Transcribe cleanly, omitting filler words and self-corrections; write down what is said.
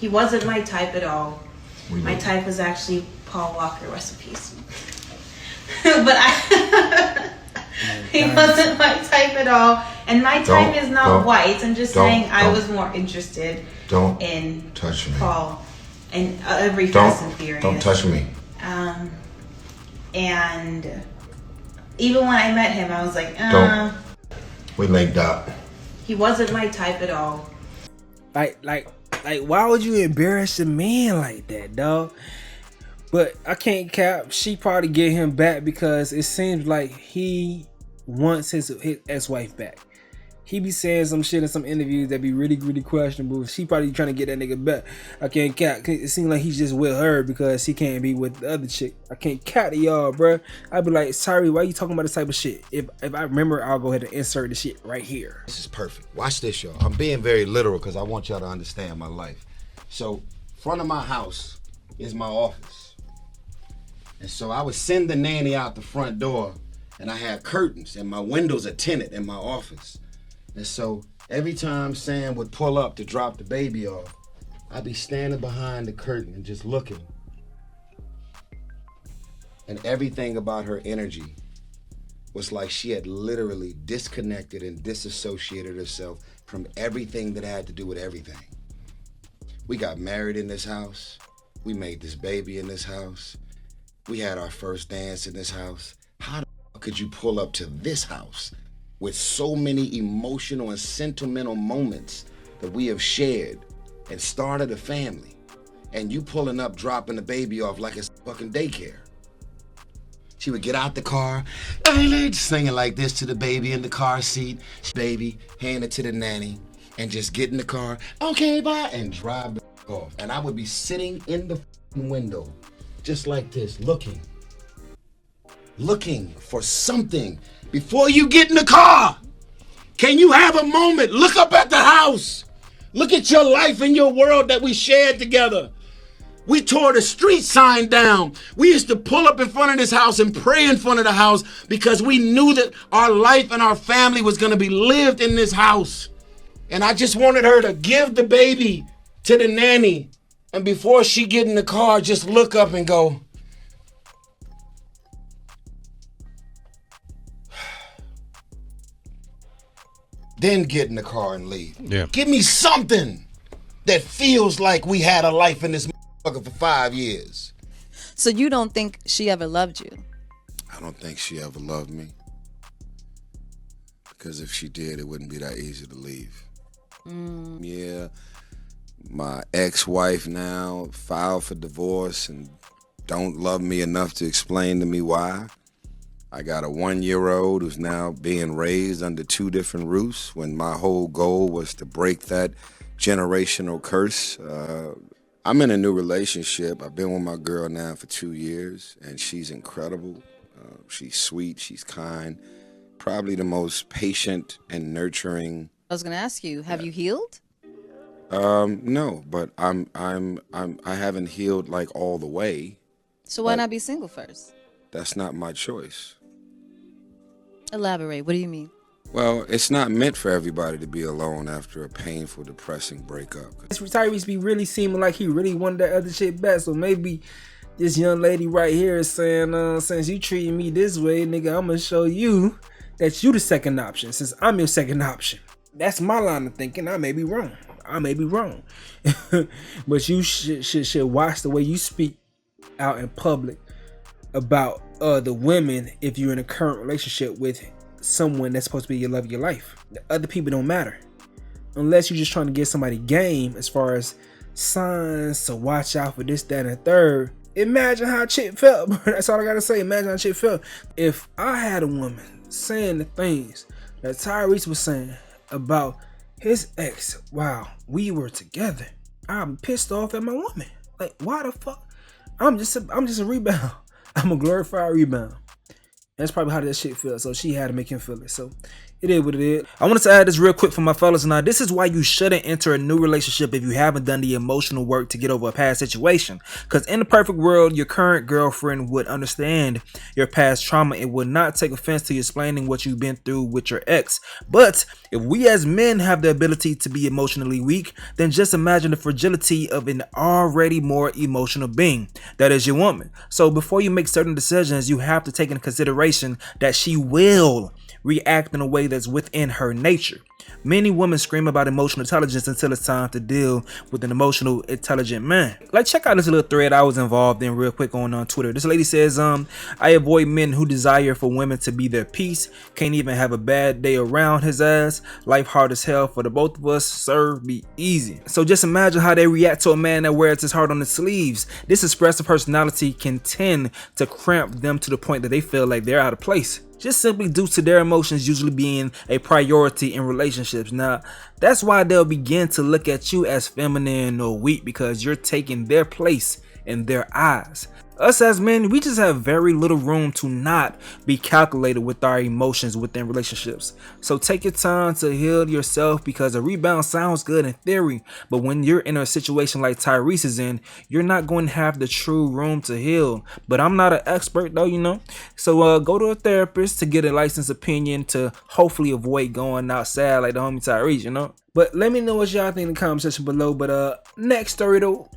He wasn't my type at all. My type was actually Paul Walker, rest in peace. But he wasn't my type at all. And my type is not white. I'm just saying I was more interested in touch me. Paul and every Fast and Furious. Don't touch me. And even when I met him, I was like, We linked up. He wasn't my type at all. Like, why would you embarrass a man like that, dog? But I can't cap. She probably get him back because it seems like he wants his ex-wife back. He be saying some shit in some interviews that be really, really questionable. She probably trying to get that nigga back. I can't cap. It seems like he's just with her because he can't be with the other chick. I can't cap to y'all, bro. I'd be like, sorry, why you talking about this type of shit? If I remember, I'll go ahead and insert the shit right here. This is perfect. Watch this, y'all. I'm being very literal because I want y'all to understand my life. So, front of my house is my office. And so I would send the nanny out the front door and I had curtains and my windows are tinted in my office. And so every time Sam would pull up to drop the baby off, I'd be standing behind the curtain and just looking. And everything about her energy was like she had literally disconnected and disassociated herself from everything that had to do with everything. We got married in this house. We made this baby in this house. We had our first dance in this house. How the fuck could you pull up to this house with so many emotional and sentimental moments that we have shared and started a family, and you pulling up, dropping the baby off like it's fucking daycare? She would get out the car, singing like this to the baby in the car seat. Baby, hand it to the nanny, and just get in the car, okay, bye, and drive the off. And I would be sitting in the window, just like this, looking for something. Before you get in the car, can you have a moment? Look up at the house. Look at your life and your world that we shared together. We tore the street sign down. We used to pull up in front of this house and pray in front of the house because we knew that our life and our family was going to be lived in this house. And I just wanted her to give the baby to the nanny. And before she get in the car, just look up and go, then get in the car and leave. Yeah. Give me something that feels like we had a life in this motherfucker for 5 years. So you don't think she ever loved you? I don't think she ever loved me. Because if she did, it wouldn't be that easy to leave. Yeah, my ex-wife now filed for divorce and don't love me enough to explain to me why. I got a 1-year-old who's now being raised under 2 different roofs when my whole goal was to break that generational curse. I'm in a new relationship. I've been with my girl now for 2 years, and she's incredible. She's sweet, she's kind, probably the most patient and nurturing. I was going to ask you, have you healed? No, but I haven't healed like all the way. So why not be single first? That's not my choice. Elaborate. What do you mean? Well, it's not meant for everybody to be alone after a painful, depressing breakup. Tyrese be really seeming like he really wanted that other shit back. So maybe this young lady right here is saying, since you treating me this way, nigga, I'm gonna show you that you the second option since I'm your second option. That's my line of thinking. I may be wrong. But you should watch the way you speak out in public about the women if you're in a current relationship with someone that's supposed to be your love of your life. The other people don't matter unless you're just trying to get somebody game as far as signs to watch out for this, that, and the third. Imagine how Chip felt, bro. That's all I gotta say. Imagine how Chip felt if I had a woman saying the things that Tyrese was saying about his ex. Wow, we were together. I'm pissed off at my woman. Like, why the fuck? I'm just a rebound. I'm a glorified rebound. That's probably how that shit feels. So she had to make him feel it. So It is what it is. I wanted to add this real quick for my fellas. Now, this is why you shouldn't enter a new relationship if you haven't done the emotional work to get over a past situation. Because in the perfect world, your current girlfriend would understand your past trauma and would not take offense to you explaining what you've been through with your ex. But if we as men have the ability to be emotionally weak, then just imagine the fragility of an already more emotional being. That is your woman. So before you make certain decisions, you have to take into consideration that she will react in a way that's within her nature. Many women scream about emotional intelligence until it's time to deal with an emotional intelligent man. Like, check out this little thread I was involved in real quick on Twitter. This lady says, I avoid men who desire for women to be their peace. Can't even have a bad day around his ass. Life hard as hell for the both of us. Sir, be easy. So just imagine how they react to a man that wears his heart on his sleeves. This expressive personality can tend to cramp them to the point that they feel like they're out of place, just simply due to their emotions usually being a priority in relationships. Now, that's why they'll begin to look at you as feminine or weak, because you're taking their place in their eyes. Us as men, we just have very little room to not be calculated with our emotions within relationships. So take your time to heal yourself, because a rebound sounds good in theory, but when you're in a situation like Tyrese is in, you're not going to have the true room to heal. But I'm not an expert though, you know. So go to a therapist to get a licensed opinion to hopefully avoid going outside like the homie Tyrese, you know. But let me know what y'all think in the comment section below. But next story though.